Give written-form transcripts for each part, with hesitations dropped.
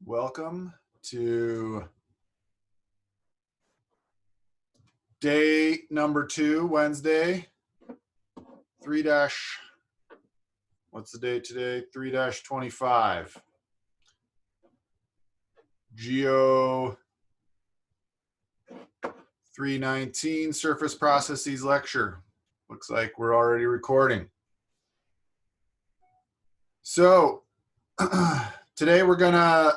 Welcome to day number 2, Wednesday, 3 dash, what's the date today? 3-25. GEO 319 surface processes lecture. Looks like we're already recording. So today we're gonna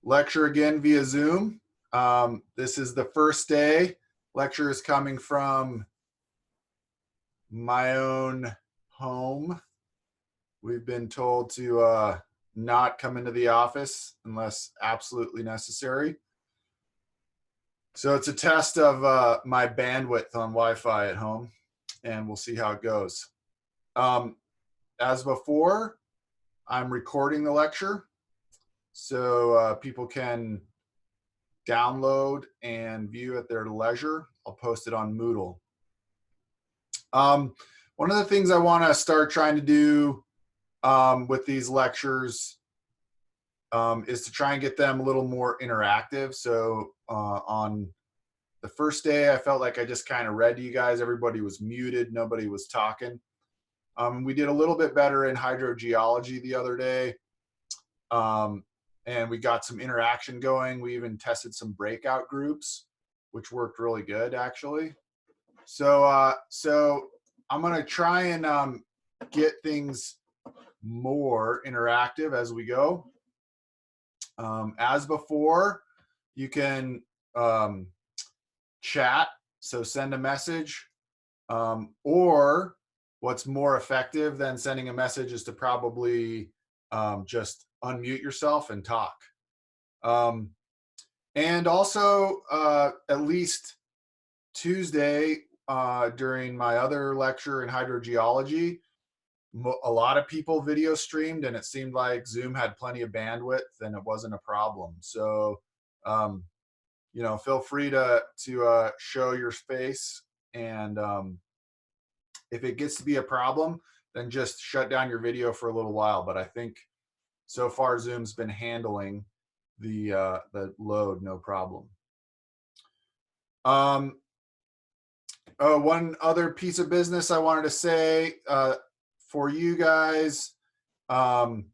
lecture again via Zoom. This is the first day. Lecture is coming from my own home. We've been told to not come into the office unless absolutely necessary. So it's a test of my bandwidth on Wi-Fi at home, and we'll see how it goes. As before, I'm recording the lecture, so people can download and view at their leisure. I'll post it on Moodle. One of the things I want to start trying to do with these lectures is to try and get them a little more interactive. So on the first day, I felt like I just kind of read to you guys. Everybody was muted. Nobody was talking. We did a little bit better in hydrogeology the other day. And we got some interaction going. We even tested some breakout groups, which worked really good, actually. So, so I'm going to try and get things more interactive as we go. As before, you can chat, so send a message, or what's more effective than sending a message is to probably just unmute yourself and talk. And also, at least Tuesday, during my other lecture in hydrogeology, a lot of people video streamed, and it seemed like Zoom had plenty of bandwidth and it wasn't a problem. So, you know, feel free to show your face, and if it gets to be a problem, then just shut down your video for a little while. But I think so far Zoom's been handling the load no problem. Oh, one other piece of business I wanted to say for you guys and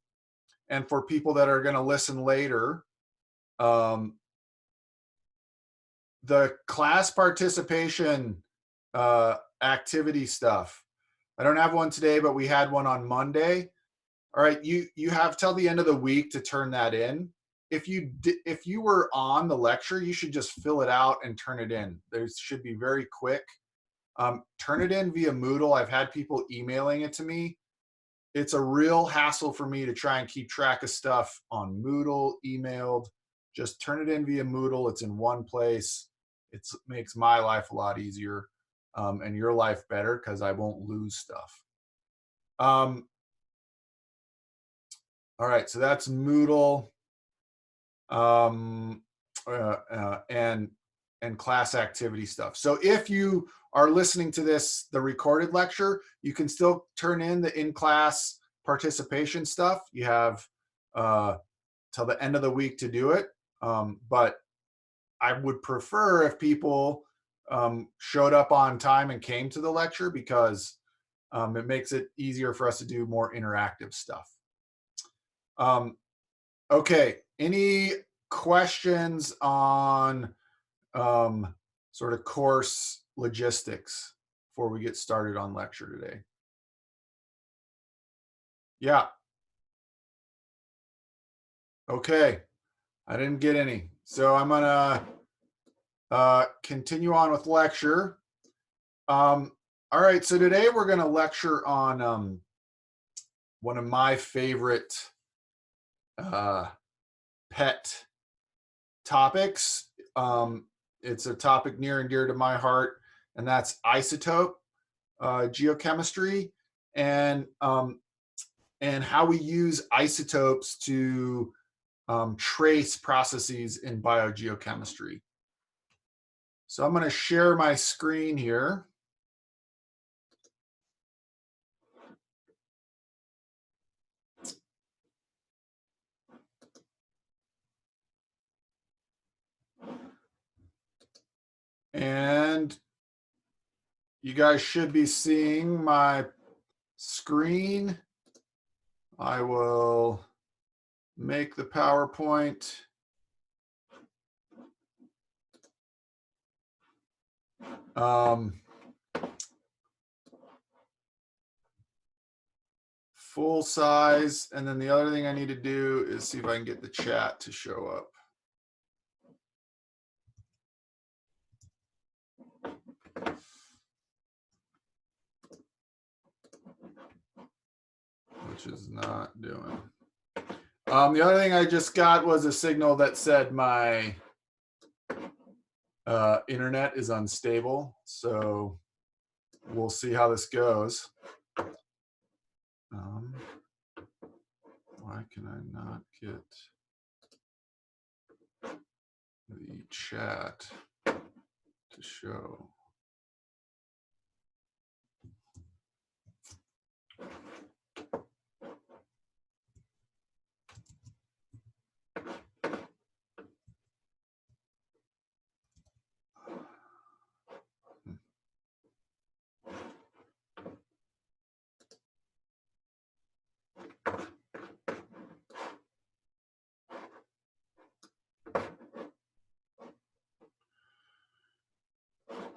for people that are going to listen later, the class participation activity stuff. I don't have one today, but we had one on Monday. All right, you have till the end of the week to turn that in. If you were on the lecture, you should just fill it out and turn it in. There should be very quick. Turn it in via Moodle. I've had people emailing it to me. It's a real hassle for me to try and keep track of stuff on Moodle, emailed. Just turn it in via Moodle. It's in one place. It makes my life a lot easier and your life better because I won't lose stuff. All right, so that's Moodle and class activity stuff. So if you are listening to this, the recorded lecture, you can still turn in the in-class participation stuff. You have till the end of the week to do it. But I would prefer if people showed up on time and came to the lecture, because it makes it easier for us to do more interactive stuff. Okay, any questions on sort of course logistics before we get started on lecture today? Yeah. Okay, I didn't get any. So I'm gonna continue on with lecture. All right, so today we're gonna lecture on one of my favorite pet topics. It's a topic near and dear to my heart, and that's isotope geochemistry, and how we use isotopes to trace processes in biogeochemistry. So I'm going to share my screen here. And you guys should be seeing my screen. I will make the PowerPoint. Full size. And then the other thing I need to do is see if I can get the chat to show up. Which is not doing. The other thing I just got was a signal that said my internet is unstable. So we'll see how this goes. Why can I not get the chat to show?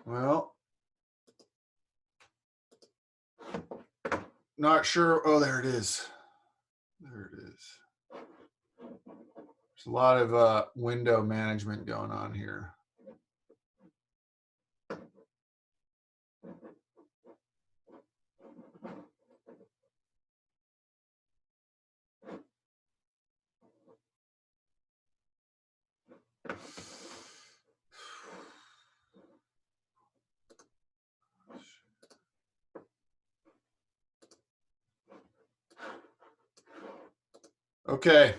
Well, not sure. Oh, there it is. There it is. There's a lot of window management going on here. Okay,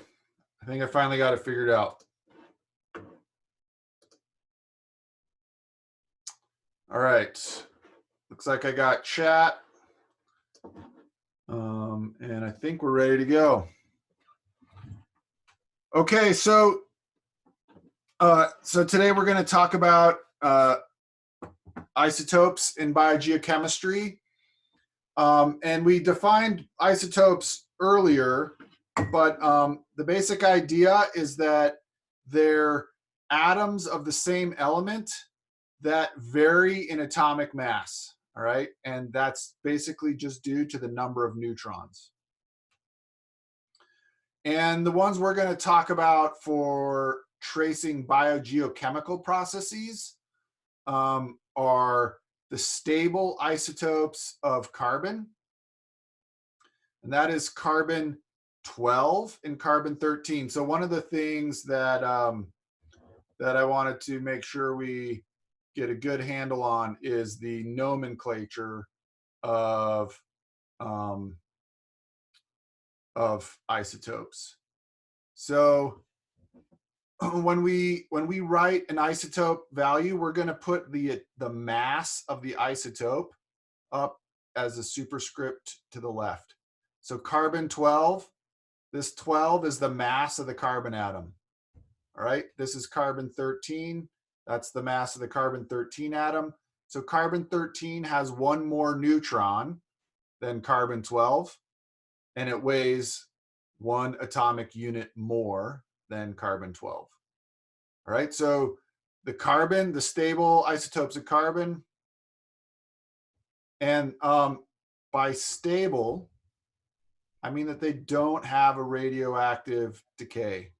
I think I finally got it figured out. All right, looks like I got chat. And I think we're ready to go. Okay, so today we're going to talk about isotopes in biogeochemistry. And we defined isotopes earlier, but the basic idea is that they're atoms of the same element that vary in atomic mass, all right? And that's basically just due to the number of neutrons. And the ones we're going to talk about for tracing biogeochemical processes are the stable isotopes of carbon, and that is carbon 12 and carbon 13. So one of the things that that I wanted to make sure we get a good handle on is the nomenclature of isotopes. So when we write an isotope value, we're going to put the mass of the isotope up as a superscript to the left. So carbon 12, this 12 is the mass of the carbon atom. All right, this is carbon 13. That's the mass of the carbon 13 atom. So carbon 13 has one more neutron than carbon 12, and it weighs one atomic unit more than carbon 12. All right, so the carbon, the stable isotopes of carbon, and by stable, I mean that they don't have a radioactive decay.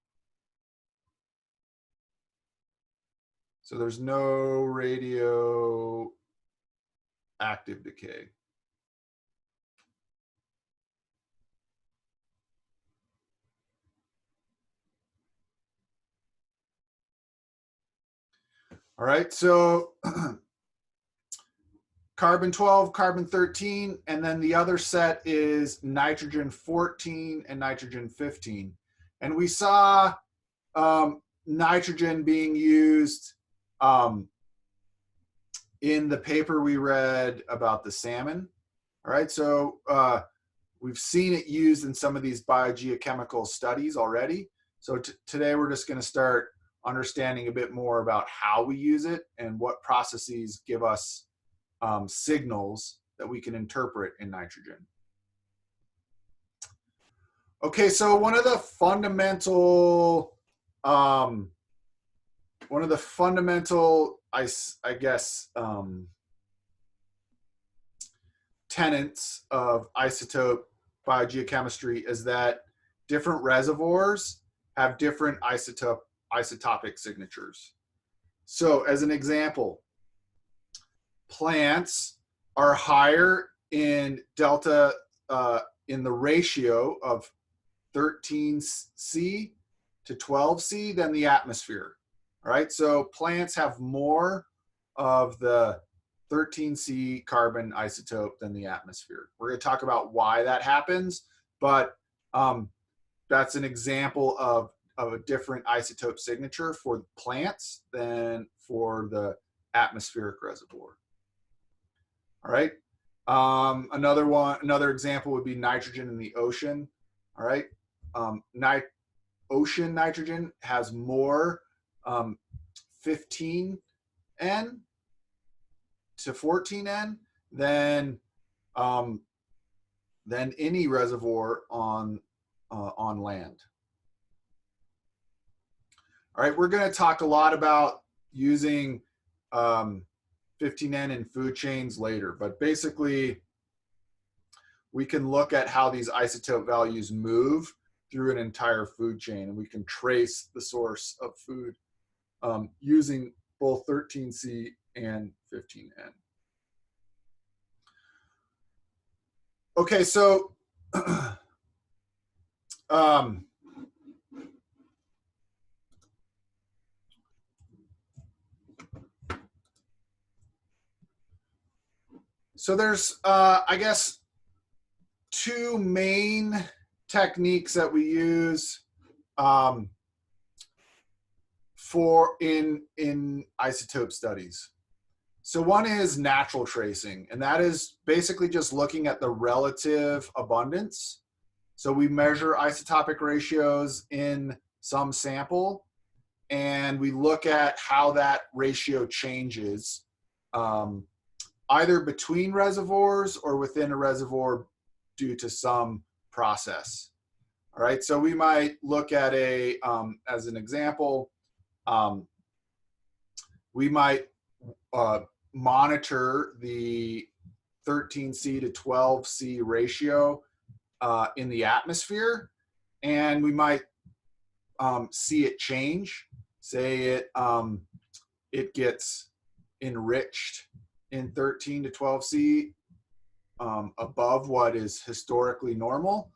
So there's no radioactive decay. All right, so carbon 12, carbon 13, and then the other set is nitrogen 14 and nitrogen 15. And we saw nitrogen being used in the paper we read about the salmon. All right, so we've seen it used in some of these biogeochemical studies already. So today we're just going to start understanding a bit more about how we use it and what processes give us signals that we can interpret in nitrogen. Okay, so one of the fundamental, I guess, tenets of isotope biogeochemistry is that different reservoirs have different isotopic signatures. So as an example, plants are higher in delta, in the ratio of 13C to 12C than the atmosphere. All right, so plants have more of the 13C carbon isotope than the atmosphere. We're going to talk about why that happens, but that's an example of a different isotope signature for plants than for the atmospheric reservoir. All right. Another example would be nitrogen in the ocean. All right. Ocean nitrogen has more 15N to 14N than any reservoir on land. All right, we're going to talk a lot about using 15N in food chains later, but basically we can look at how these isotope values move through an entire food chain, and we can trace the source of food using both 13C and 15N. Okay, so so there's, I guess, two main techniques that we use for in isotope studies. So one is natural tracing, and that is basically just looking at the relative abundance. So we measure isotopic ratios in some sample, and we look at how that ratio changes either between reservoirs or within a reservoir due to some process. All right, so we might look at as an example, we might monitor the 13C to 12C ratio in the atmosphere, and we might see it change. Say it gets enriched in 13 to 12C above what is historically normal.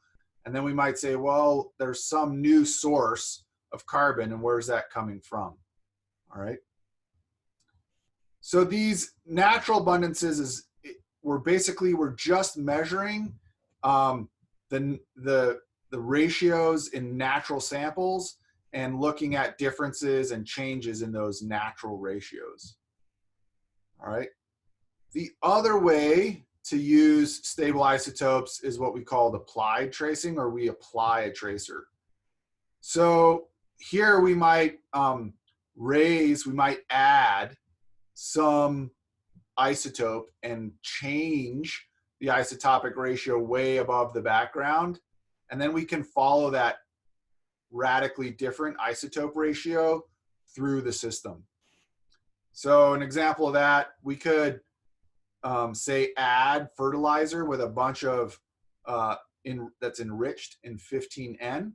And then we might say, well, there's some new source of carbon, and where's that coming from? All right. So these natural abundances we're just measuring the ratios in natural samples and looking at differences and changes in those natural ratios. All right. The other way to use stable isotopes is what we call applied tracing, or we apply a tracer. So here we might we might add some isotope and change the isotopic ratio way above the background, and then we can follow that radically different isotope ratio through the system. So an example of that, we could say add fertilizer with a bunch of that's enriched in 15N,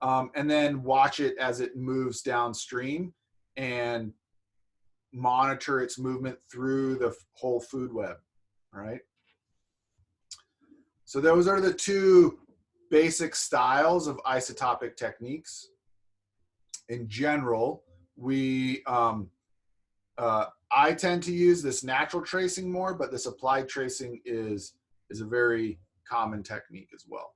and then watch it as it moves downstream and monitor its movement through the whole food web. All right. So those are the two basic styles of isotopic techniques. In general, I tend to use this natural tracing more, but this applied tracing is a very common technique as well.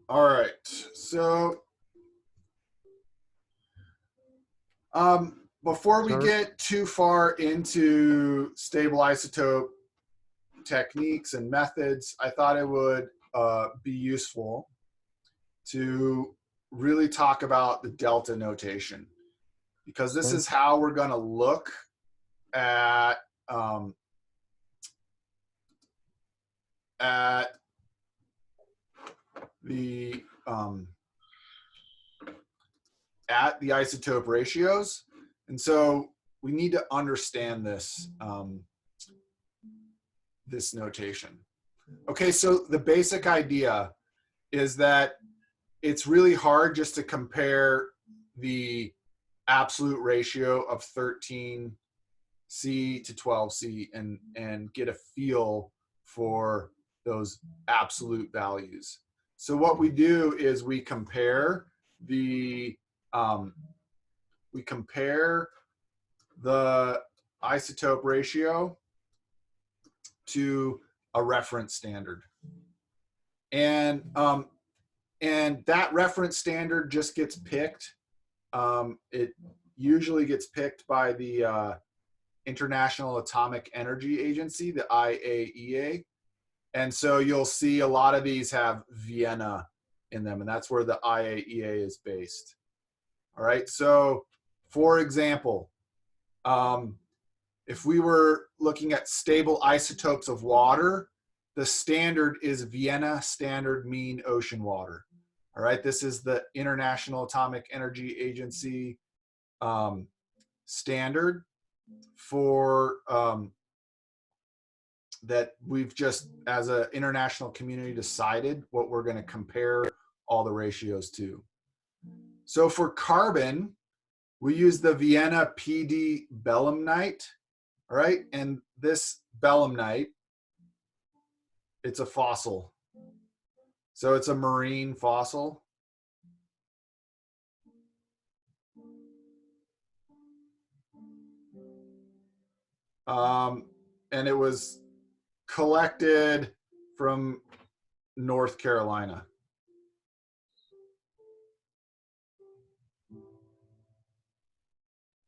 All right, so before we get too far into stable isotope techniques and methods, I thought it would be useful to really talk about the delta notation, because this is how we're going to look at the isotope ratios. And so we need to understand this this notation. Okay, so the basic idea is that it's really hard just to compare the absolute ratio of 13C to 12C and get a feel for those absolute values. So what we do is we compare the isotope ratio to a reference standard, and that reference standard just gets picked. It usually gets picked by the International Atomic Energy Agency, the IAEA. And so you'll see a lot of these have Vienna in them, and that's where the IAEA is based. All right, so for example, if we were looking at stable isotopes of water, the standard is Vienna Standard Mean Ocean Water. All right, this is the International Atomic Energy Agency standard for that we've just, as an international community, decided what we're going to compare all the ratios to. So for carbon, we use the Vienna PD belemnite, all right? And this belemnite, it's a fossil. So it's a marine fossil. And it was collected from North Carolina.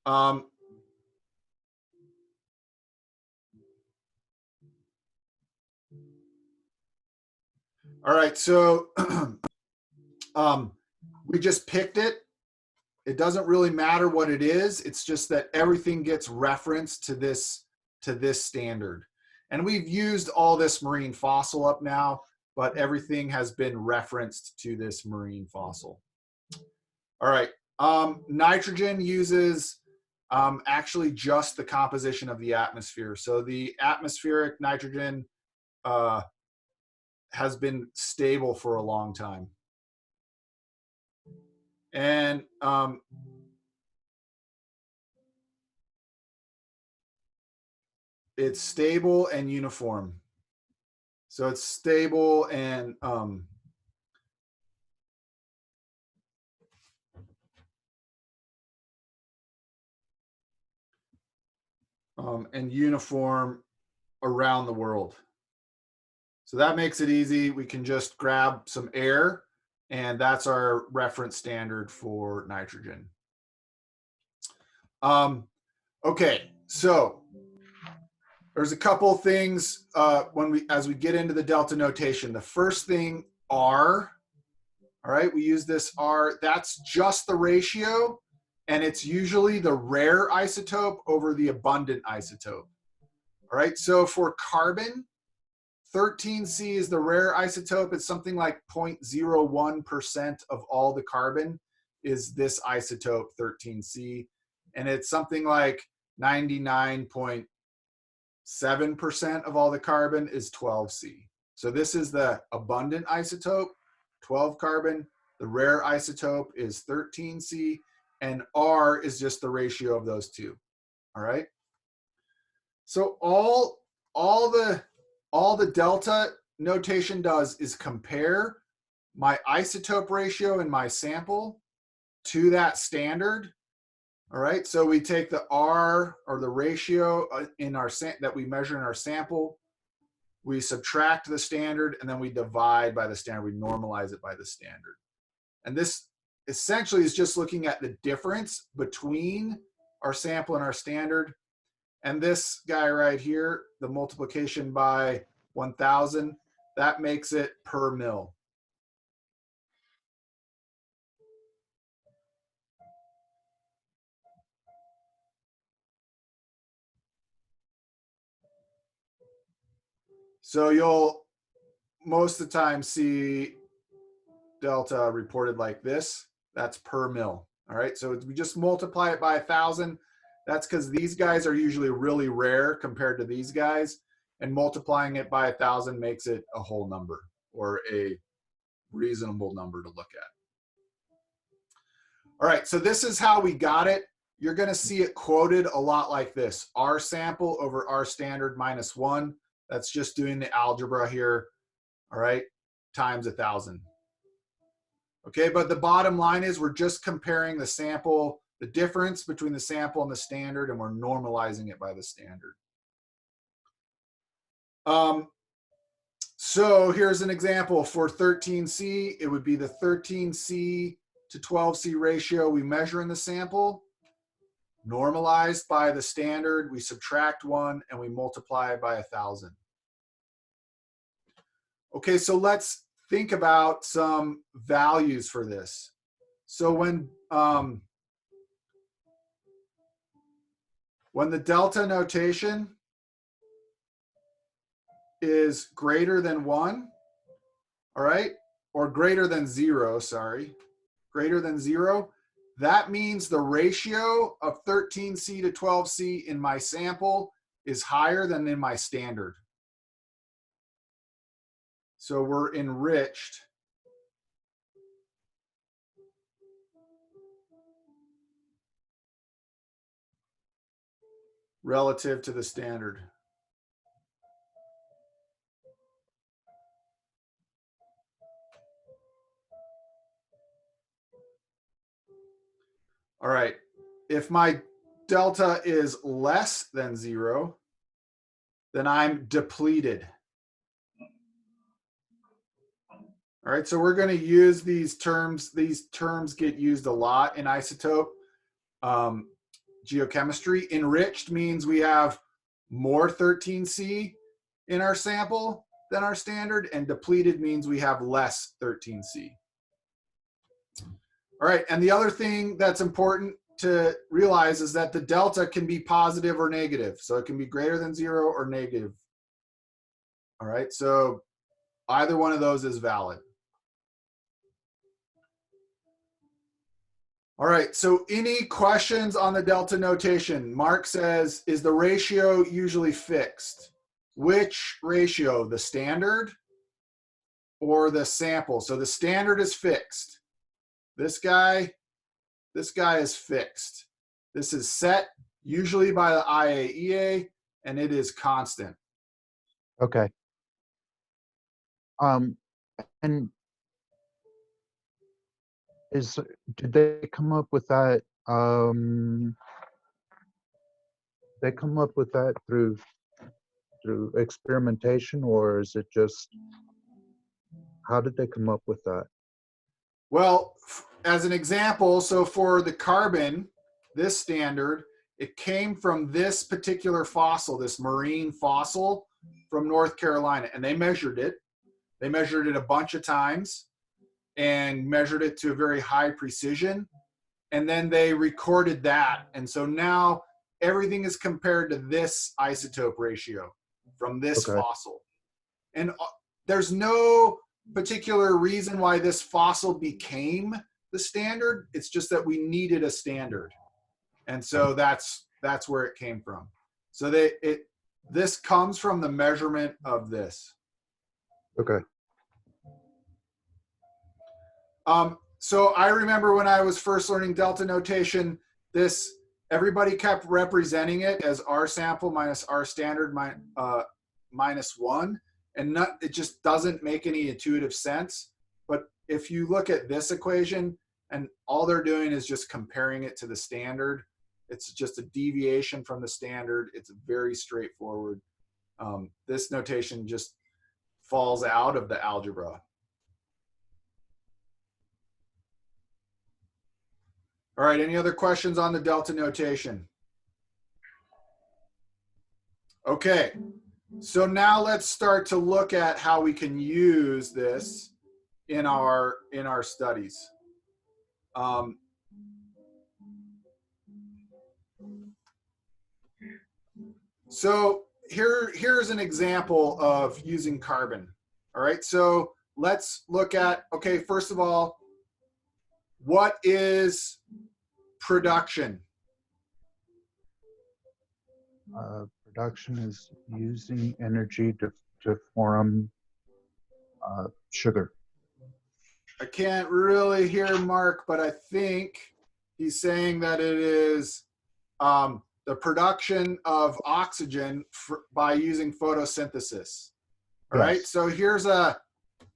All right, so we just picked it. It doesn't really matter what it is. It's just that everything gets referenced to this standard. And we've used all this marine fossil up now, but everything has been referenced to this marine fossil. All right, nitrogen uses actually just the composition of the atmosphere. So the atmospheric nitrogen has been stable for a long time. And it's stable and uniform. So it's stable and uniform around the world. So that makes it easy. We can just grab some air, and that's our reference standard for nitrogen. Okay, so there's a couple things as we get into the delta notation. The first thing, R, all right, we use this R, that's just the ratio, and it's usually the rare isotope over the abundant isotope. All right, so for carbon, 13C is the rare isotope. It's something like 0.01% of all the carbon is this isotope, 13C. And it's something like 99.7% of all the carbon is 12C. So this is the abundant isotope, 12 carbon. The rare isotope is 13C, and R is just the ratio of those two. All right. So all the delta notation does is compare my isotope ratio in my sample to that standard. All right, so we take the R, or the ratio in our that we measure in our sample, we subtract the standard, and then we divide by the standard. We normalize it by the standard. And this essentially is just looking at the difference between our sample and our standard. And this guy right here, the multiplication by 1,000, that makes it per mil. So you'll most of the time see delta reported like this. That's per mil. All right, so we just multiply it by 1,000. That's because these guys are usually really rare compared to these guys, and multiplying it by 1,000 makes it a whole number or a reasonable number to look at. All right, so this is how we got it. You're going to see it quoted a lot like this: R sample over R standard minus 1. That's just doing the algebra here, all right, times 1,000. Okay, but the bottom line is we're just comparing the sample, the difference between the sample and the standard, and we're normalizing it by the standard. So here's an example for 13C. It would be the 13C to 12C ratio we measure in the sample, normalized by the standard. We subtract 1 and we multiply it by 1,000. Okay, so let's think about some values for this. So when the delta notation is greater than 1, all right, or greater than 0, sorry, greater than 0, that means the ratio of 13C to 12C in my sample is higher than in my standard. So we're enriched relative to the standard. All right, if my delta is less than 0, then I'm depleted. All right, so we're going to use these terms. These terms get used a lot in isotope geochemistry. Enriched means we have more 13C in our sample than our standard, and depleted means we have less 13C. All right, and the other thing that's important to realize is that the delta can be positive or negative. So it can be greater than 0 or negative. All right, so either one of those is valid. All right, so any questions on the delta notation? Mark says, is the ratio usually fixed? Which ratio, the standard or the sample? So the standard is fixed. This guy is fixed. This is set usually by the IAEA, and it is constant. Okay. And did they come up with that? They come up with that through experimentation, or is it just, how did they come up with that? Well, as an example, so for the carbon, this standard, it came from this particular fossil, this marine fossil from North Carolina, and they measured it. They measured it a bunch of times and measured it to a very high precision. And then they recorded that. And so now everything is compared to this isotope ratio from this fossil. And there's no particular reason why this fossil became the standard. It's just that we needed a standard. And so that's where it came from. So this comes from the measurement of this. Okay. So I remember when I was first learning delta notation, everybody kept representing it as R sample minus R standard minus 1, and it just doesn't make any intuitive sense. But if you look at this equation, and all they're doing is just comparing it to the standard, it's just a deviation from the standard. It's very straightforward. This notation just falls out of the algebra. All right, any other questions on the delta notation? Okay, so now let's start to look at how we can use this in our studies. Um, so here's an example of using carbon. All right, so let's look at, okay, first of all, what is production? Production is using energy to form sugar. I can't really hear Mark, but I think he's saying that it is the production of oxygen by using photosynthesis. All right. Yes. So here's the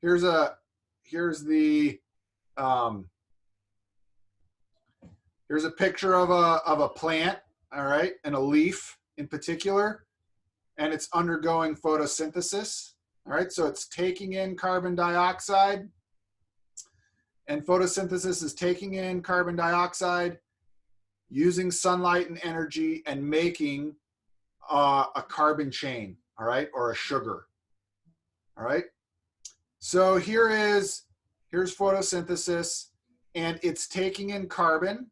here's a picture of a plant. All right, and a leaf in particular, and it's undergoing photosynthesis. All right, so it's taking in carbon dioxide, and photosynthesis is taking in carbon dioxide, using sunlight and energy, and making a carbon chain, all right, or a sugar. All right, so here's photosynthesis, and it's taking in carbon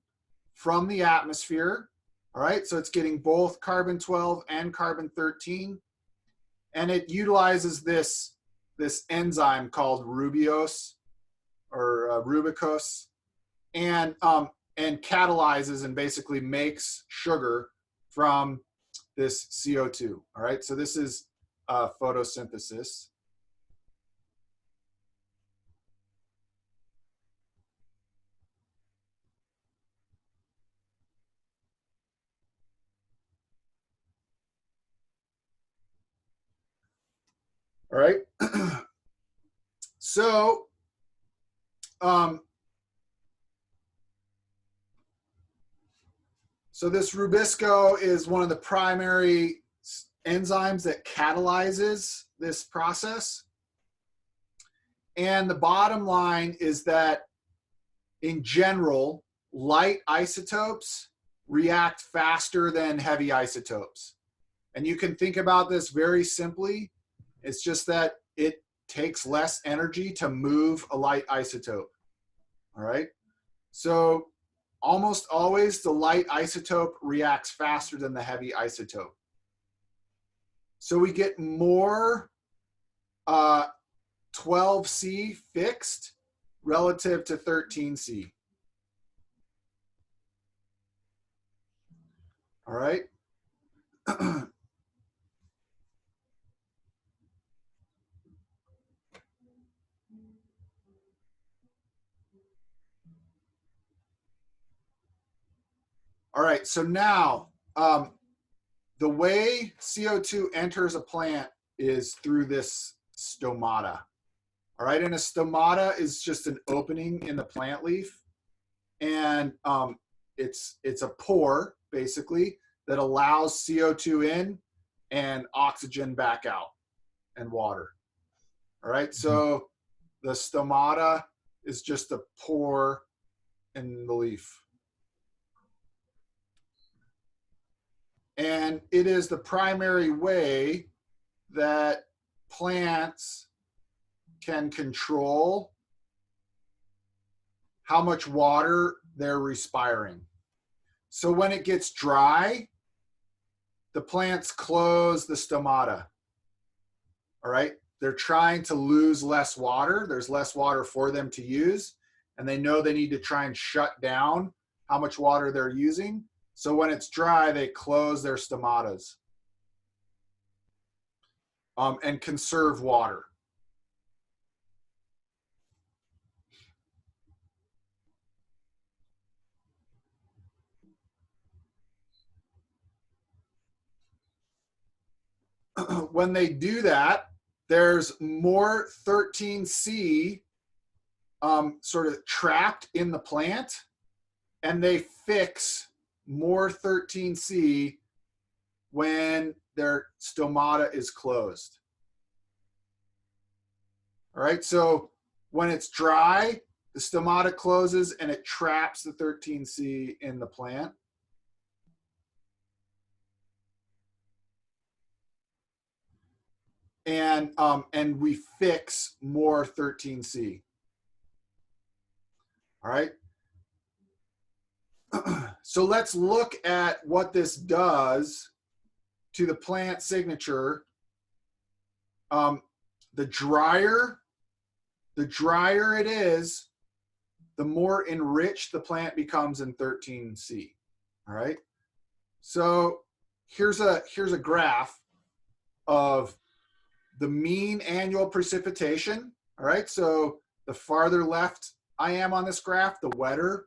from the atmosphere. All right, so it's getting both carbon-12 and carbon-13, and it utilizes this enzyme called rubose or rubicose, and catalyzes and basically makes sugar from this CO2. All right, so this is photosynthesis. All right, so so this rubisco is one of the primary enzymes that catalyzes this process. And the bottom line is that in general, light isotopes react faster than heavy isotopes. And you can think about this very simply. It's just that it takes less energy to move a light isotope. All right. So almost always the light isotope reacts faster than the heavy isotope. So we get more 12C fixed relative to 13C. All right. All right, so now the way CO2 enters a plant is through this stomata. All right, and a stomata is just an opening in the plant leaf, and it's a pore basically that allows CO2 in and oxygen back out and water. All right, so the stomata is just a pore in the leaf. And it is the primary way that plants can control how much water they're respiring. So when it gets dry, the plants close the stomata. All right. They're trying to lose less water. There's less water for them to use. And they know they need to try and shut down how much water they're using. So when it's dry, they close their stomatas and conserve water. When they do that, there's more 13C sort of trapped in the plant, and they fix more 13C when their stomata is closed. All right, so when it's dry, the stomata closes and it traps the 13C in the plant. and we fix more 13C. All right. So let's look at what this does to the plant signature. The drier it is, the more enriched the plant becomes in 13C. All right. So here's a graph of the mean annual precipitation. All right. So the farther left I am on this graph, the wetter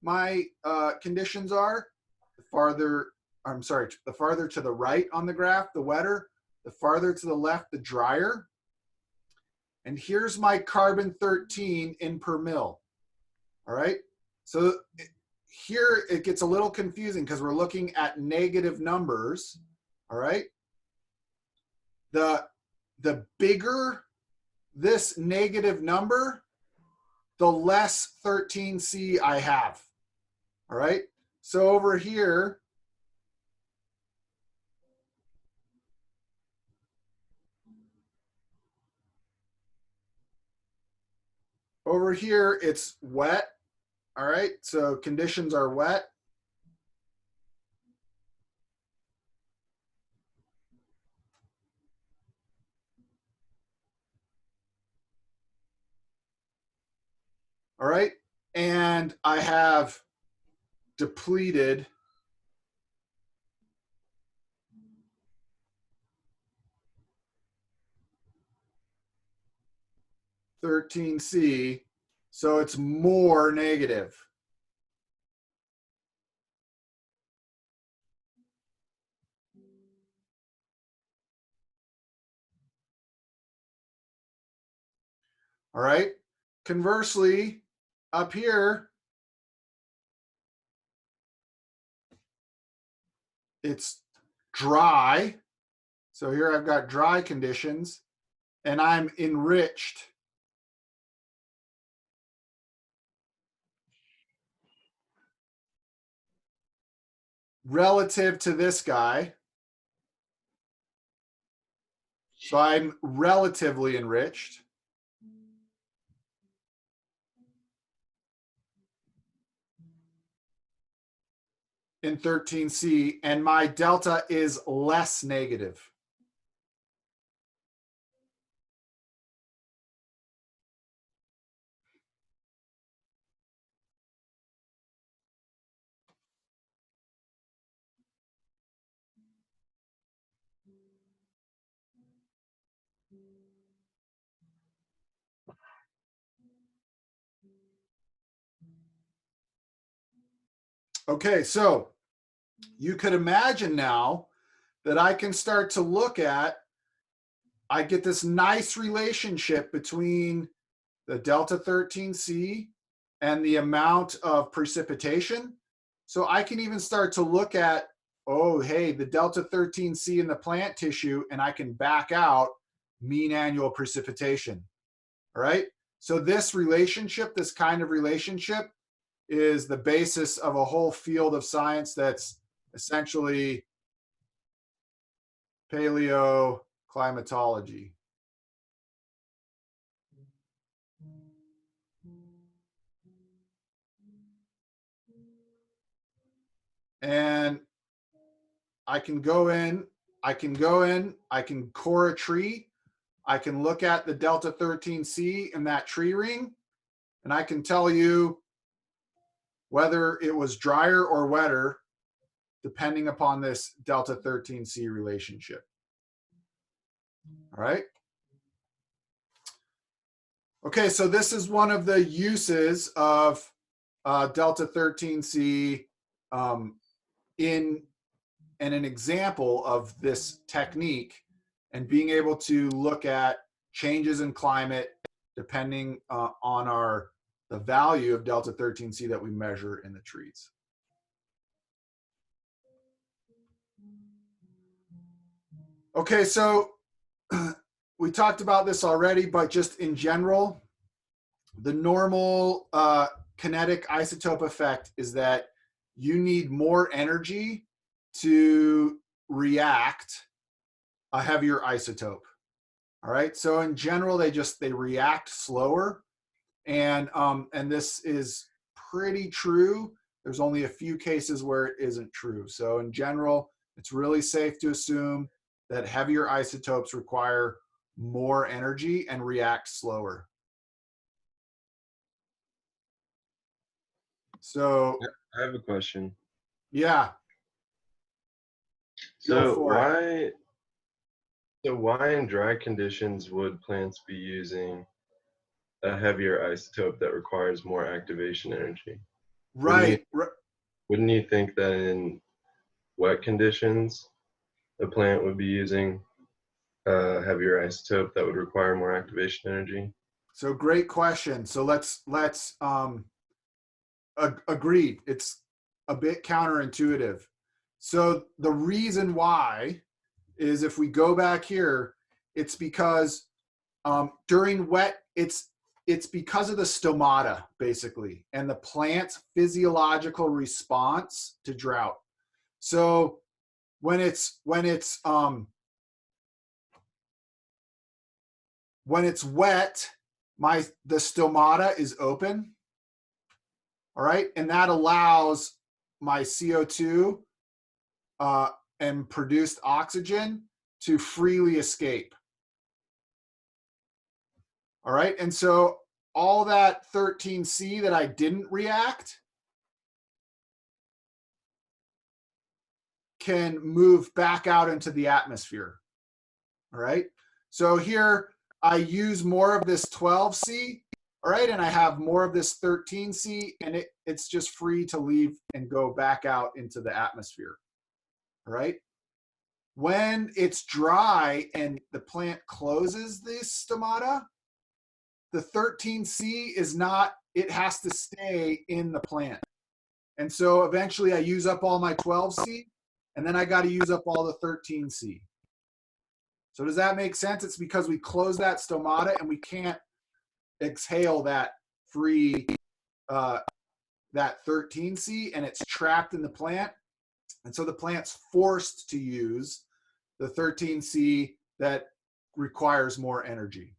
my conditions are. The farther to the right on the graph, the wetter. The farther to the left, the drier. And here's my carbon 13 in per mil. All right. So here it gets a little confusing because we're looking at negative numbers. All right. The bigger this negative number, the less 13C I have. All right. So over here, it's wet. All right. So conditions are wet. All right. And I have depleted (13C), so it's more negative. All right. Conversely, up here, it's dry. So here I've got dry conditions, and I'm enriched. Relative to this guy. So I'm relatively enriched. In 13C, and my delta is less negative. Okay, so you could imagine now that I can start to look at, I get this nice relationship between the delta 13C and the amount of precipitation. So I can even start to look at, oh, hey, the delta 13C in the plant tissue, and I can back out mean annual precipitation. All right. So this relationship, this kind of relationship, is the basis of a whole field of science that's essentially paleoclimatology. And I can go in, I can core a tree, I can look at the delta 13C in that tree ring, and I can tell you whether it was drier or wetter depending upon this delta 13C relationship. All right. Okay, so this is one of the uses of delta 13C in and an example of this technique, and being able to look at changes in climate depending on the value of delta 13C that we measure in the trees. Okay, so we talked about this already, but just in general, the normal kinetic isotope effect is that you need more energy to react a heavier isotope. All right. So in general, they react slower, and this is pretty true. There's only a few cases where it isn't true. So in general, it's really safe to assume that heavier isotopes require more energy and react slower. So I have a question. yeah, go So for it. why in dry conditions would plants be using a heavier isotope that requires more activation energy? Wouldn't you Right. wouldn't you think that in wet conditions the plant would be using a heavier isotope that would require more activation energy? So great question. So let's agreed. It's a bit counterintuitive. So the reason why is, if we go back here, it's because during wet, it's because of the stomata basically, and the plant's physiological response to drought. So when it's wet, the stomata is open, all right, and that allows my CO2 and produced oxygen to freely escape. All right, and so all that 13C that I didn't react can move back out into the atmosphere. All right, so here I use more of this 12C, all right, and I have more of this 13C, and it's just free to leave and go back out into the atmosphere. All right, when it's dry and the plant closes this stomata, the 13C is not, it has to stay in the plant. And so eventually I use up all my 12C, and then I got to use up all the 13C. So does that make sense? It's because we close that stomata and we can't exhale that free, that 13C, and it's trapped in the plant. And so the plant's forced to use the 13C that requires more energy.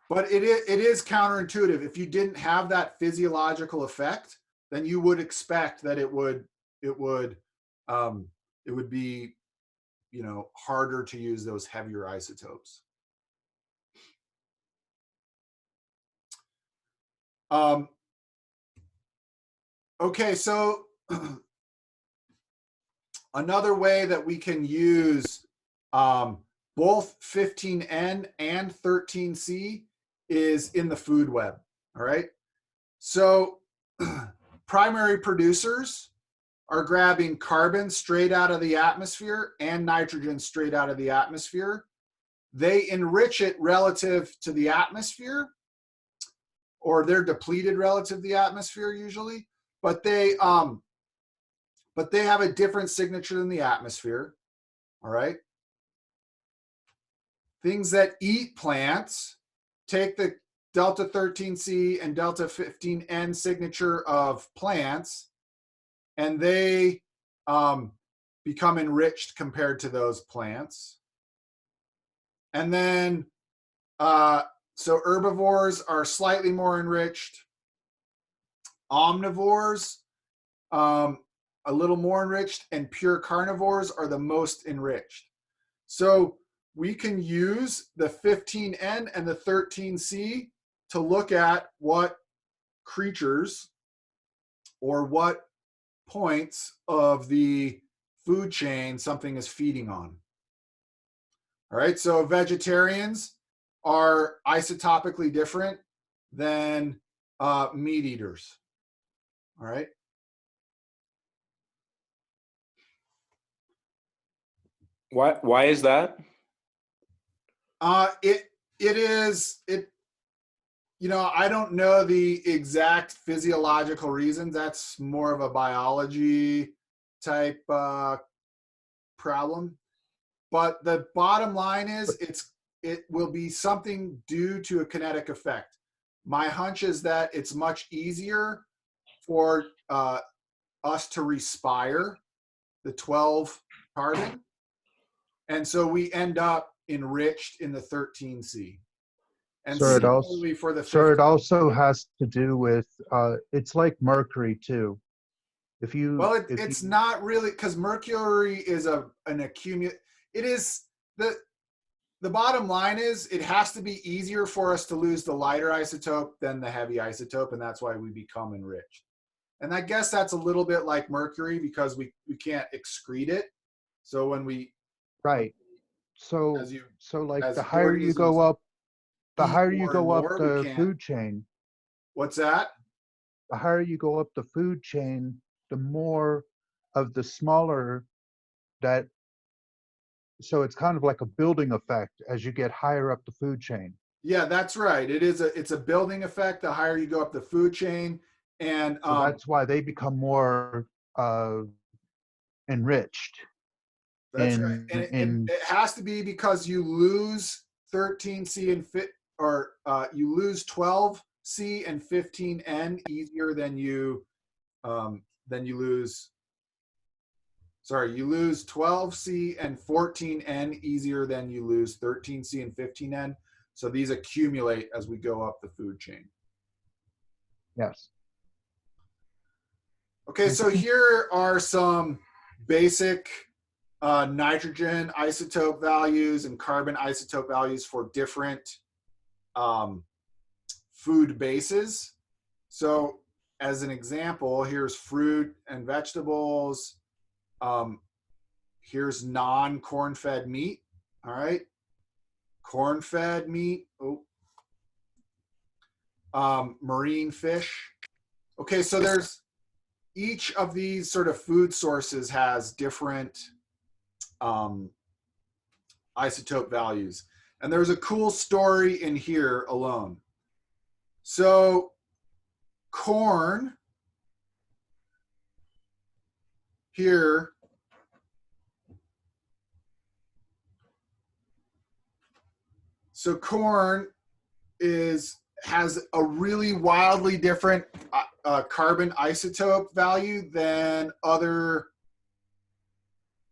But it is counterintuitive. If you didn't have that physiological effect, then you would expect that it would be, you know, harder to use those heavier isotopes. Okay, so another way that we can use both 15N and 13C is in the food web. All right, so primary producers are grabbing carbon straight out of the atmosphere and nitrogen straight out of the atmosphere. They enrich it relative to the atmosphere, or they're depleted relative to the atmosphere usually, but they have a different signature than the atmosphere. All right. Things that eat plants take the delta 13C and delta 15N signature of plants, and they become enriched compared to those plants. And then, so herbivores are slightly more enriched. Omnivores, a little more enriched, and pure carnivores are the most enriched. So we can use the 15N and the 13C to look at what creatures or what points of the food chain something is feeding on. All right, so vegetarians are isotopically different than meat eaters. All right. Why is that? It is, you know, I don't know the exact physiological reasons. That's more of a biology type problem. But the bottom line is it will be something due to a kinetic effect. My hunch is that it's much easier for us to respire the 12 carbon. And so we end up enriched in the 13C. And So it also, similarly for the so 15. it also has to do with, it's like mercury too. If you, Well, if it's you, not really, because mercury is an accumulate. It is the bottom line is it has to be easier for us to lose the lighter isotope than the heavy isotope, and that's why we become enriched. And I guess that's a little bit like mercury because we can't excrete it. So when we right. So, as you so like as the higher you organisms go up, the eat higher you more and go up more, we the can't. food chain, What's that? the higher you go up the food chain, the more of the smaller that, so it's kind of like a building effect as you get higher up the food chain. Yeah, that's right. It's a building effect. The higher you go up the food chain, and So that's why they become more enriched that's right. And in it has to be because you lose 13C and you lose 12C and 15N easier than you lose. Sorry, you lose 12C and 14N easier than you lose 13C and 15N. So these accumulate as we go up the food chain. yes. Okay, so here are some basic nitrogen isotope values and carbon isotope values for different food bases. So as an example, here's fruit and vegetables. Here's non-corn-fed meat, all right? Corn-fed meat, marine fish. Okay, so there's each of these sort of food sources has different isotope values. And there's a cool story in here alone. So corn here corn has a really wildly different carbon isotope value than other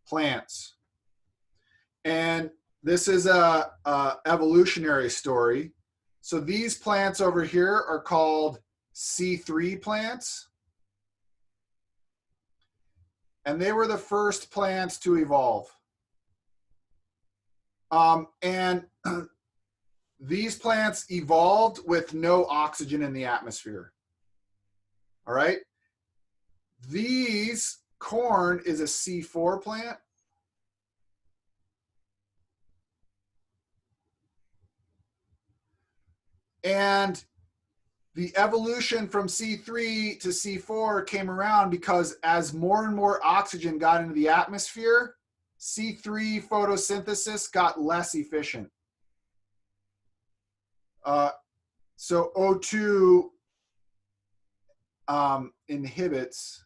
plants. And this is a evolutionary story. So these plants over here are called C3 plants. And they were the first plants to evolve. And these plants evolved with no oxygen in the atmosphere. All right. These corn is a C4 plant. And the evolution from C3 to C4 came around because as more and more oxygen got into the atmosphere, C3 photosynthesis got less efficient. So O2 inhibits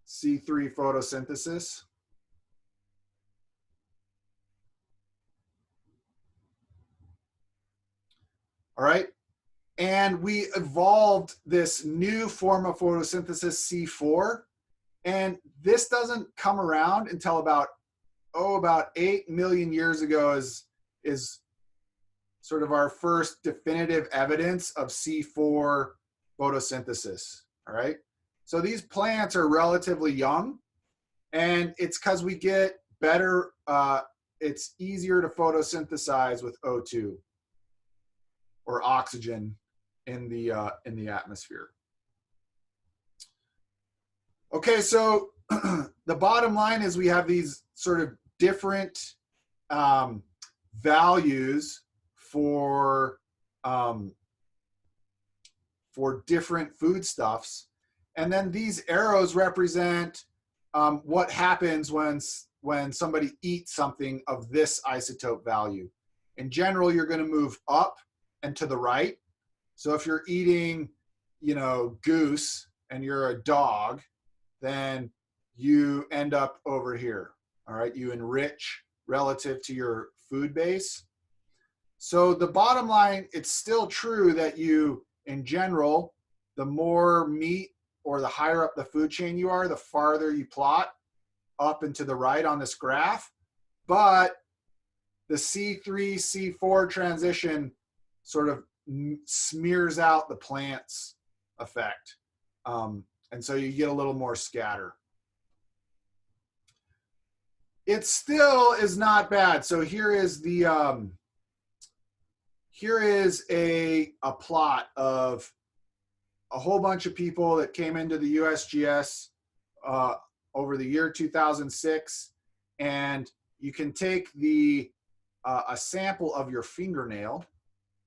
C3 photosynthesis. All right. And we evolved this new form of photosynthesis, C4. And this doesn't come around until about 8 million years ago is sort of our first definitive evidence of C4 photosynthesis. All right. So these plants are relatively young, and it's because we get better, it's easier to photosynthesize with O2 or oxygen in the atmosphere. Okay, so the bottom line is we have these sort of different values for different foodstuffs, and then these arrows represent what happens when somebody eats something of this isotope value. In general, you're going to move up and to the right. So if you're eating, goose and you're a dog, then you end up over here. All right, you enrich relative to your food base. So the bottom line, it's still true that you, in general, the more meat or the higher up the food chain you are, the farther you plot up and to the right on this graph. But the C3, C4 transition sort of smears out the plant's effect. And so you get a little more scatter. It still is not bad. So here is the here is a plot of a whole bunch of people that came into the USGS over the year 2006, and you can take a sample of your fingernail,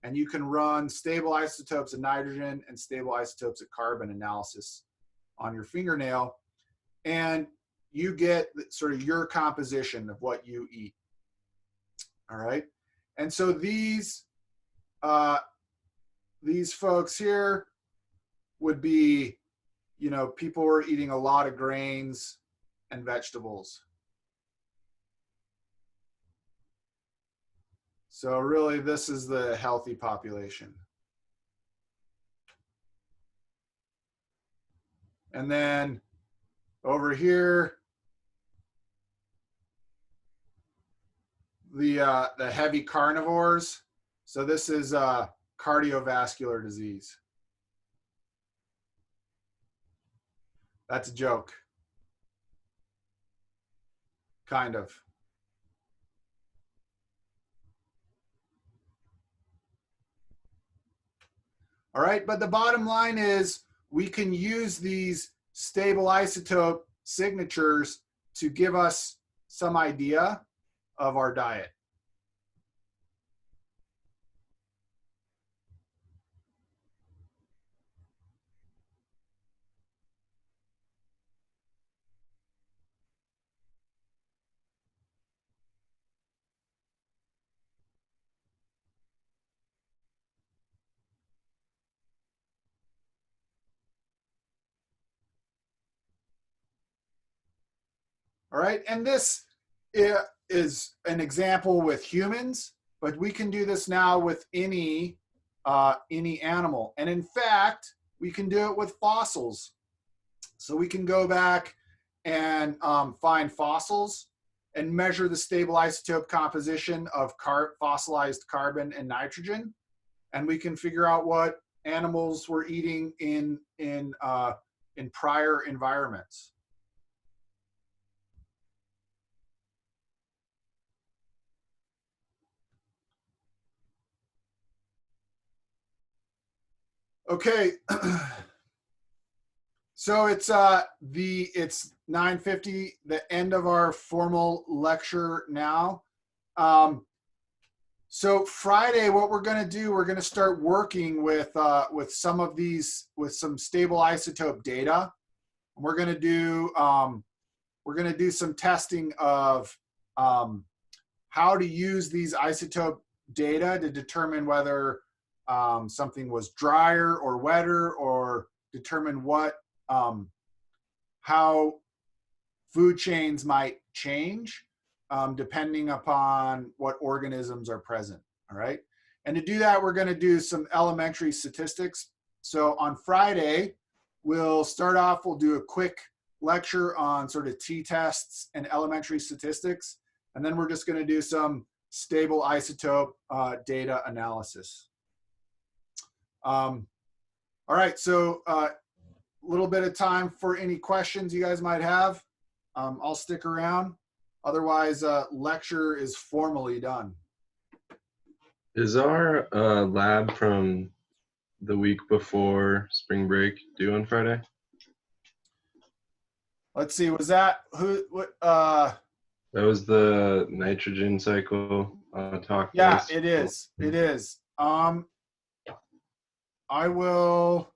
and you can run stable isotopes of nitrogen and stable isotopes of carbon analysis on your fingernail, and you get sort of your composition of what you eat. All right, and so these folks here would be, you know, people were eating a lot of grains and vegetables. So really, this is the healthy population. And then over here, the heavy carnivores. So this is cardiovascular disease. That's a joke. Kind of. All right, but the bottom line is we can use these stable isotope signatures to give us some idea of our diet. All right, and this is an example with humans, but we can do this now with any animal. And in fact, we can do it with fossils. So we can go back and find fossils and measure the stable isotope composition of fossilized carbon and nitrogen, and we can figure out what animals were eating in prior environments. Okay, so it's 9:50, the end of our formal lecture now. So Friday, what we're going to do, we're going to start working with some of these, with some stable isotope data. We're going to do some testing of how to use these isotope data to determine whether something was drier or wetter, or determine what how food chains might change depending upon what organisms are present. All right, and to do that, we're going to do some elementary statistics. So on Friday, we'll start off, we'll do a quick lecture on sort of t-tests and elementary statistics, and then we're just going to do some stable isotope data analysis. All right, so a little bit of time for any questions you guys might have. I'll stick around. Otherwise, lecture is formally done. Is our lab from the week before spring break due on Friday? Let's see, was that who? What? That was the nitrogen cycle talk. Yeah, it is. It is. I will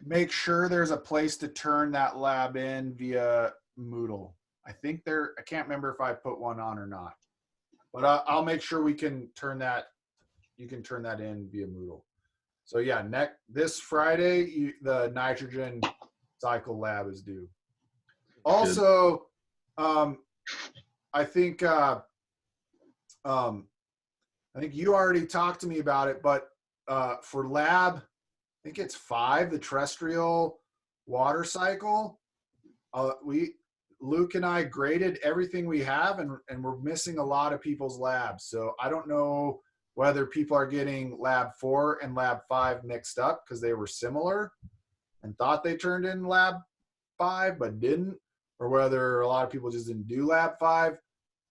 make sure there's a place to turn that lab in via Moodle. I think there, I can't remember if I put one on or not, but I'll make sure we can turn that, you can turn that in via Moodle. So yeah, this Friday, the nitrogen cycle lab is due. Also, I think you already talked to me about it, but for lab, I think it's 5, the terrestrial water cycle. Luke and I graded everything we have, and we're missing a lot of people's labs. So I don't know whether people are getting lab 4 and lab 5 mixed up because they were similar and thought they turned in lab 5 but didn't, or whether a lot of people just didn't do lab 5.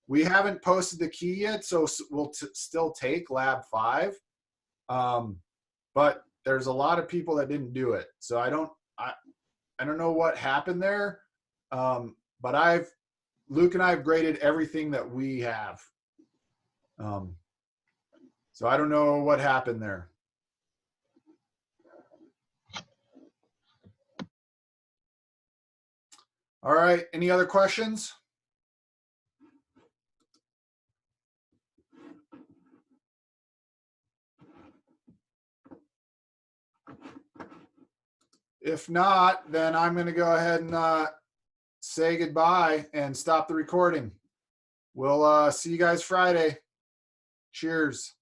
We haven't posted the key yet, so we'll still take lab 5. But there's a lot of people that didn't do it. So I don't know what happened there. But Luke and I have graded everything that we have. So I don't know what happened there. All right, any other questions? If not, then I'm going to go ahead and say goodbye and stop the recording. We'll see you guys Friday. Cheers.